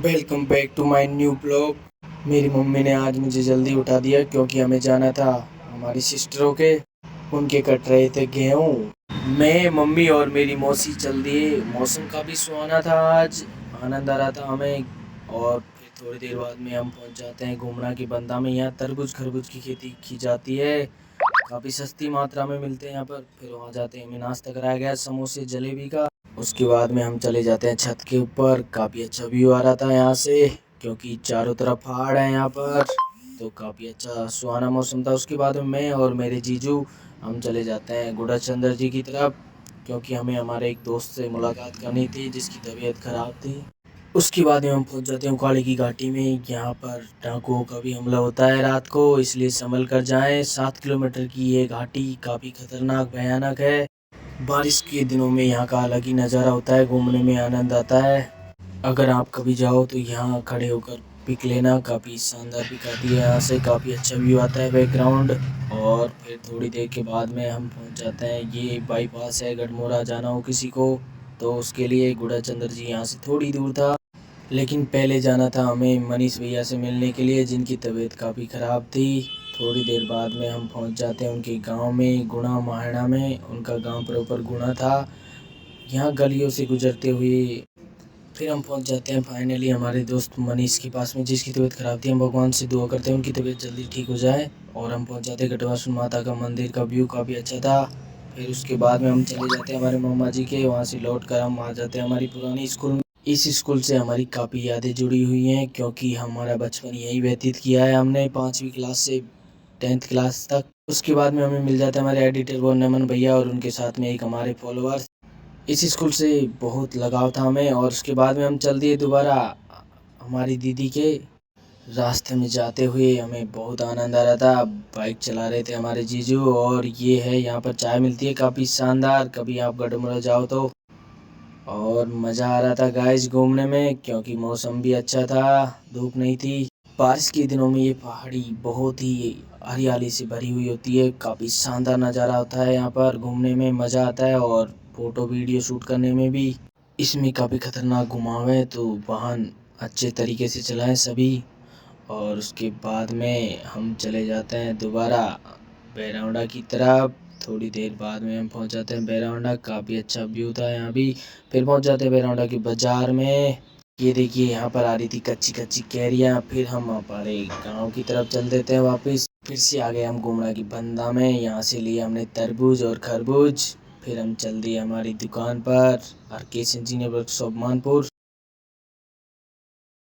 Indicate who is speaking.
Speaker 1: Welcome back to my new blog. मेरी mummy ने आज मुझे जल्दी उठा दिया क्योंकि हमें जाना था हमारी सिस्टरों के। उनके कट रहे थे गेहूँ। मैं मम्मी और मेरी मौसी चल दिए। मौसम काफ़ी सुहाना था आज, आनंद आ रहा था हमें। और फिर थोड़ी देर बाद में हम पहुंच जाते हैं घूमना की बंदा में। यहाँ तरबूज खरबूज की खेती की जाती है, काफ़ी सस्ती मात्रा में मिलते हैं यहाँ पर। फिर वहाँ जाते हैं, हमें नाश्ता कराया गया समोसे जलेबी का। उसके बाद में हम चले जाते हैं छत के ऊपर। काफ़ी अच्छा व्यू आ रहा था यहाँ से क्योंकि चारों तरफ पहाड़ हैं यहाँ पर, तो काफ़ी अच्छा सुहाना मौसम था। उसके बाद में मैं और मेरे जीजू हम चले जाते हैं गुड़ाचंद्र जी की तरफ क्योंकि हमें हमारे एक दोस्त से मुलाकात करनी थी जिसकी तबीयत ख़राब थी। उसके बाद में हम पहुंच जाते हैं उकाड़ी की घाटी में। यहाँ पर डाकुओं का भी हमला होता है रात को, इसलिए संभल कर जाएं। 7 किलोमीटर की ये घाटी काफ़ी खतरनाक भयानक है। बारिश के दिनों में यहाँ का अलग ही नज़ारा होता है, घूमने में आनंद आता है। अगर आप कभी जाओ तो यहाँ खड़े होकर पिक लेना, काफ़ी शानदार पिक आती है यहाँ से, काफ़ी अच्छा व्यू आता है बैकग्राउंड। और फिर थोड़ी देर के बाद में हम पहुँच जाते हैं, ये बाईपास है, गढ़मोरा जाना हो किसी को तो उसके लिए गुड़ाचंद्र जी यहाँ से थोड़ी दूर था। लेकिन पहले जाना था हमें मनीष भैया से मिलने के लिए जिनकी तबीयत काफ़ी ख़राब थी। थोड़ी देर बाद में हम पहुंच जाते हैं उनके गांव में, गुणा माहड़ा में। उनका गांव प्रॉपर गुणा था। यहाँ गलियों से गुजरते हुए फिर हम पहुंच जाते हैं फाइनली हमारे दोस्त मनीष के पास में जिसकी तबीयत ख़राब थी। हम भगवान से दुआ करते हैं उनकी तबीयत जल्दी ठीक हो जाए। और हम पहुंच जाते हैं गढ़वासुन माता का मंदिर, का व्यू काफ़ी अच्छा था। फिर उसके बाद में हम चले जाते हैं हमारे मामा जी के, वहाँ से लौट कर हम आ जाते हैं हमारी पुरानी स्कूल में। इस स्कूल से हमारी काफ़ी यादें जुड़ी हुई हैं क्योंकि हमारा बचपन यहीं व्यतीत किया है हमने, 5वीं क्लास से 10th क्लास तक। उसके बाद में हमें मिल जाते हैं हमारे एडिटर वो नमन भैया और उनके साथ में एक हमारे फॉलोअर्स। इस स्कूल से बहुत लगाव था हमें। और उसके बाद में हम चल दिए दोबारा हमारी दीदी के। रास्ते में जाते हुए हमें बहुत आनंद आ रहा था, बाइक चला रहे थे हमारे जीजू। और ये है यहाँ पर चाय मिलती है काफ़ी शानदार, कभी आप गढ़मुरा जाओ तो। और मज़ा आ रहा था गाइस घूमने में क्योंकि मौसम भी अच्छा था, धूप नहीं थी। बारिश के दिनों में ये पहाड़ी बहुत ही हरियाली से भरी हुई होती है, काफ़ी शानदार नज़ारा होता है। यहाँ पर घूमने में मज़ा आता है और फ़ोटो वीडियो शूट करने में भी। इसमें काफ़ी ख़तरनाक घुमाव है तो वाहन अच्छे तरीके से चलाएं सभी। और उसके बाद में हम चले जाते हैं दोबारा बैरावंडा की तरफ। थोड़ी देर बाद में हम पहुंच जाते हैं बैरावंडा, काफ़ी अच्छा व्यू था यहाँ भी। फिर पहुंच जाते हैं बैरावंडा के बाज़ार में। ये देखिए यहाँ पर आ रही थी कच्ची कच्ची कैरियाँ। फिर हम हमारे गांव की तरफ चल देते हैं वापस। फिर से आ गए हम गुमड़ा की बंदा में, यहाँ से लिए हमने तरबूज और खरबूज। फिर हम चल दिए हमारी दुकान पर, आर के सिंह जी ने वर्कशॉप मानपुर।